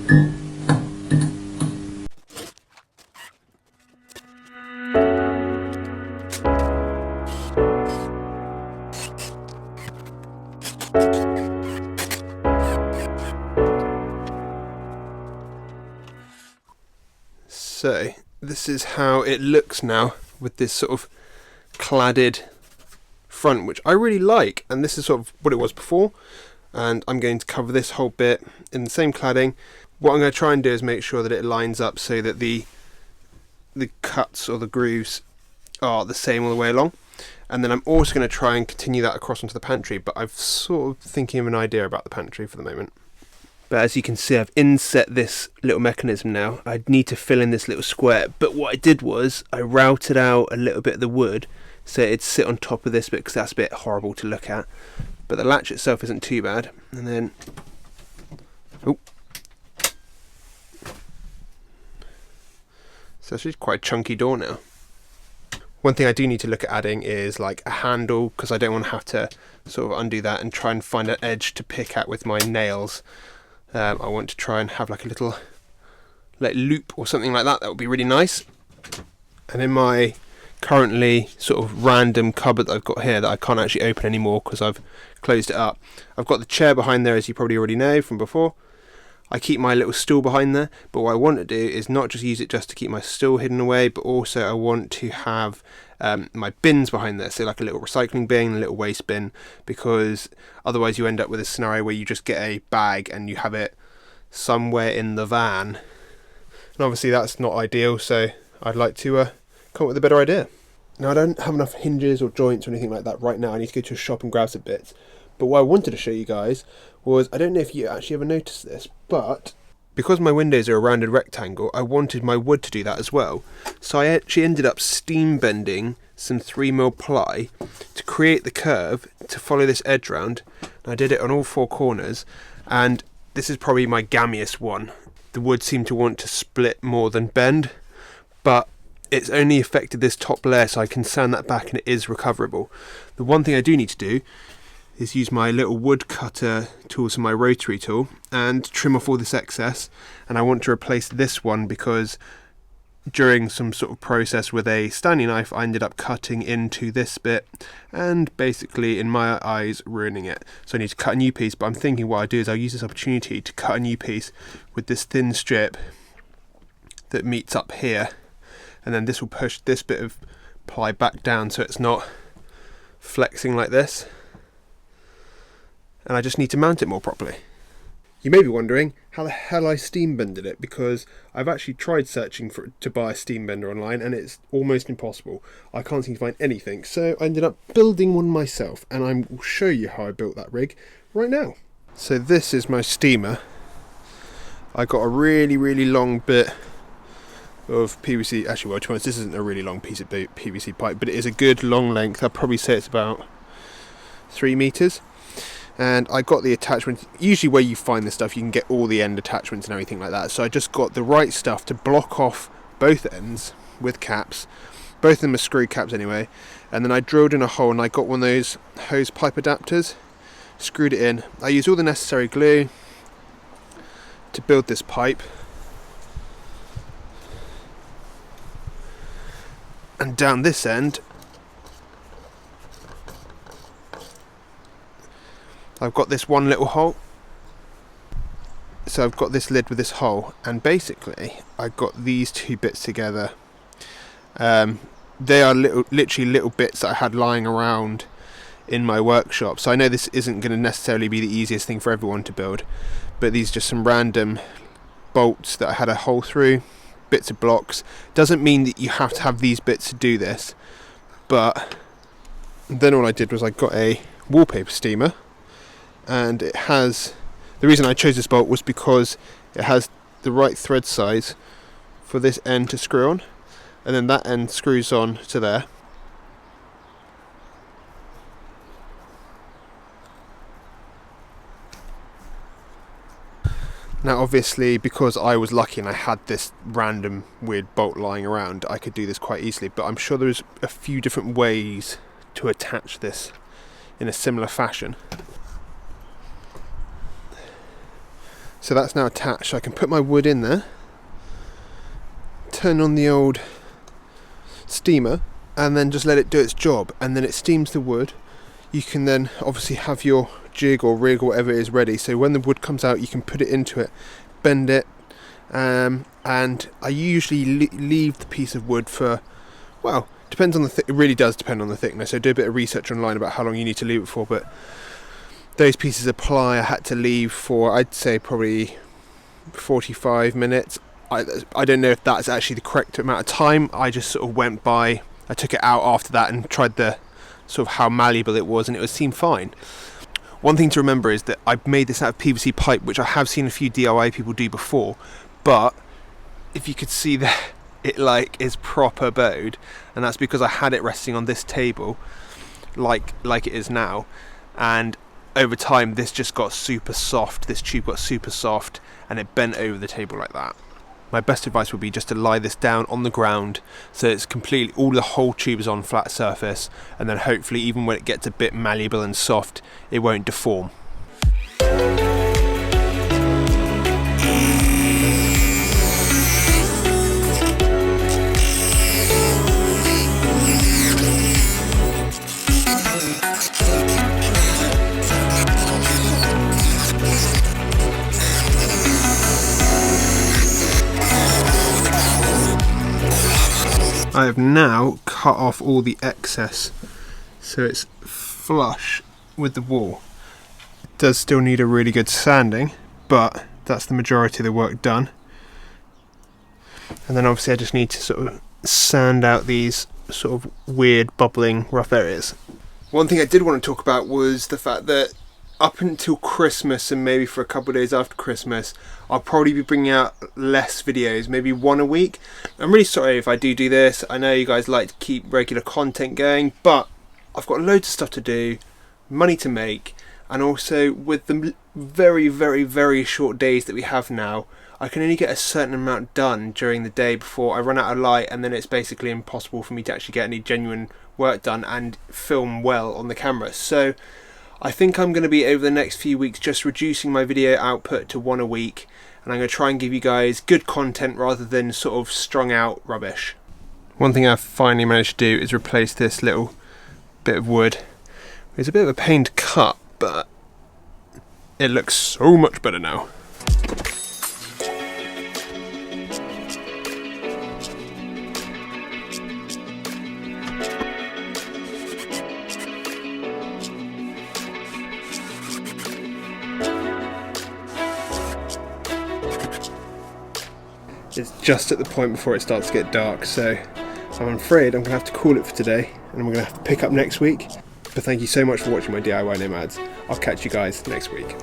So this is how it looks now with this sort of cladded front, which I really like, and this is sort of what it was before, and I'm going to cover this whole bit in the same cladding. What I'm going to try and do is make sure that it lines up so that the cuts or the grooves are the same all the way along, and then I'm also going to try and continue that across onto the pantry, but I'm sort of thinking of an idea about the pantry for the moment. But as you can see, I've inset this little mechanism now. I need to fill in this little square, but what I did was I routed out a little bit of the wood so it'd sit on top of this bit, because that's a bit horrible to look at. But the latch itself isn't too bad. And then, oh, so it's actually quite a chunky door now. One thing I do need to look at adding is like a handle, because I don't want to have to sort of undo that and try and find an edge to pick at with my nails. I want to try and have like a little loop or something like that. That would be really nice. And in my currently sort of random cupboard that I've got here that I can't actually open anymore because I've closed it up, I've got the chair behind there, as you probably already know from before. I keep my little stool behind there, but what I want to do is not just use it just to keep my stool hidden away, but also I want to have my bins behind there, so like a little recycling bin, a little waste bin, because otherwise you end up with a scenario where you just get a bag and you have it somewhere in the van, and obviously that's not ideal, so I'd like to come up with a better idea. Now I don't have enough hinges or joints or anything like that right now. I need to go to a shop and grab some bits, but what I wanted to show you guys was, I don't know if you actually ever noticed this, but because my windows are a rounded rectangle, I wanted my wood to do that as well. So I actually ended up steam bending some 3mm ply to create the curve to follow this edge round. And I did it on all four corners, and this is probably my gammiest one. The wood seemed to want to split more than bend, but it's only affected this top layer, so I can sand that back and it is recoverable. The one thing I do need to do is use my little wood cutter tool, so my rotary tool, and trim off all this excess. And I want to replace this one because during some sort of process with a Stanley knife I ended up cutting into this bit and basically in my eyes ruining it. So I need to cut a new piece, but I'm thinking what I do is I'll use this opportunity to cut a new piece with this thin strip that meets up here, and then this will push this bit of ply back down so it's not flexing like this. And I just need to mount it more properly. You may be wondering how the hell I steam bended it, because I've actually tried searching to buy a steam bender online and it's almost impossible. I can't seem to find anything, so I ended up building one myself, and I will show you how I built that rig right now. So this is my steamer. I got a really long bit of PVC, actually well to be honest, this isn't a really long piece of PVC pipe, but it is a good long length. I'd probably say it's about 3 meters. And I got the attachments. Usually where you find this stuff you can get all the end attachments and everything like that, so I just got the right stuff to block off both ends with caps. Both of them are screw caps anyway, and then I drilled in a hole and I got one of those hose pipe adapters, screwed it in. I used all the necessary glue to build this pipe, and down this end I've got this one little hole. So I've got this lid with this hole, and basically I got these two bits together. They are literally little bits that I had lying around in my workshop, so I know this isn't going to necessarily be the easiest thing for everyone to build, but these are just some random bolts that I had a hole through, bits of blocks. Doesn't mean that you have to have these bits to do this, but then all I did was I got a wallpaper steamer, and it has, the reason I chose this bolt was because it has the right thread size for this end to screw on, and then that end screws on to there. Now obviously because I was lucky and I had this random weird bolt lying around, I could do this quite easily, but I'm sure there's a few different ways to attach this in a similar fashion. So that's now attached. So I can put my wood in there, turn on the old steamer, and then just let it do its job, and then it steams the wood. You can then obviously have your jig or rig or whatever it is ready, so when the wood comes out you can put it into it, bend it, and I usually leave the piece of wood for, well, depends on the it really does depend on the thickness, so do a bit of research online about how long you need to leave it for, but those pieces of ply I had to leave for, I'd say probably 45 minutes. I don't know if that's actually the correct amount of time. I just sort of went by, I took it out after that and tried the sort of how malleable it was, and it seemed fine. One thing to remember is that I've made this out of PVC pipe, which I have seen a few DIY people do before, but if you could see that it like is proper bowed, and that's because I had it resting on this table like it is now, and over time this just got super soft, this tube got super soft and it bent over the table like that. My best advice would be just to lie this down on the ground so it's completely, all the whole tube is on flat surface, and then hopefully even when it gets a bit malleable and soft it won't deform. I have now cut off all the excess so it's flush with the wall. It does still need a really good sanding, but that's the majority of the work done. And then obviously I just need to sort of sand out these sort of weird bubbling rough areas. One thing I did want to talk about was the fact that up until Christmas and maybe for a couple of days after Christmas, I'll probably be bringing out less videos, maybe one a week. I'm really sorry if I do this. I know you guys like to keep regular content going, but I've got loads of stuff to do, money to make, and also with the very, very, very short days that we have now, I can only get a certain amount done during the day before I run out of light, and then it's basically impossible for me to actually get any genuine work done and film well on the camera. So I think I'm going to be over the next few weeks just reducing my video output to one a week, and I'm going to try and give you guys good content rather than sort of strung out rubbish. One thing I've finally managed to do is replace this little bit of wood. It's a bit of a pain to cut, but it looks so much better now. It's just at the point before it starts to get dark, so I'm afraid I'm going to have to call it for today, and I'm going to have to pick up next week. But thank you so much for watching my DIY Nomads. I'll catch you guys next week.